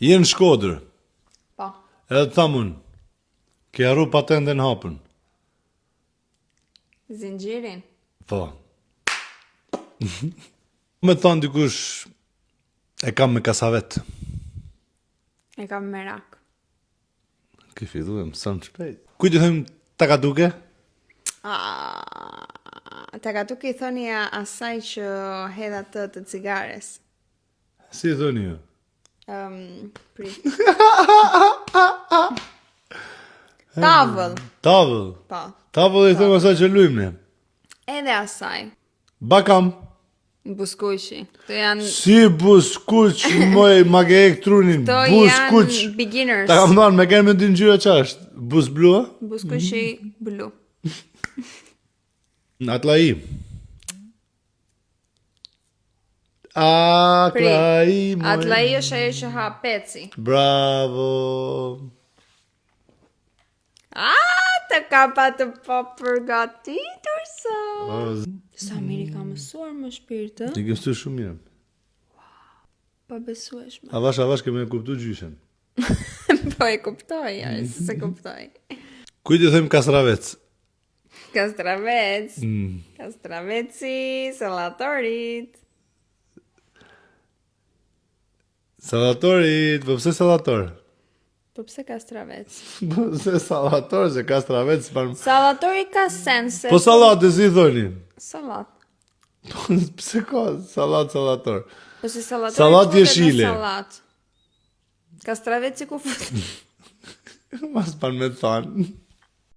Je në Shkodër, Po. edhe të thamun, ke harru patenten hapën. Zinxhirin. Po. Me thonë dikush, e kam me kasavet. E kam merak. Ke fillu e mësën shpejt. Kujt i thëmë taka duke? Takatuki i thoni asaj që hedh atë të cigares. Si i thoni ju? Prit. Tavëll. Tavëll. Po. Tavëll i thëmë asaj që lujmë. Edhe asaj. Bakam. Buskuqi. Këto janë Si buskuq, moj, ma ke ek trunin. Këto Buskuq. janë beginners. Ta kam thonë, me kene me dy ngjyra qa është? Bus blua? Buskuqi blu. Atlai. Atlai, moj. Atlai është ajo që ha peci. Bravo. Të kapa të po përgatitur sa. Sa miri ka mësuar më shpirtë. Ti ke mësuar shumë mirë. Pa besueshme. Avash keme kuptu gjyshen. Po e kuptoj, se kuptoj. Kujt i thëmë kastravec? Kastravec. Kastraveci, salatorit. Salatorit, po pse salator? Po pse kastravec? Po pse salator, se kastravec par... Salatori ka sense. Po salate si i thoni? Salat. Po pse ka salator? Po si salatori Salat futet në jeshile. Salat. Kastraveci ku futet? Mas pan me thonë.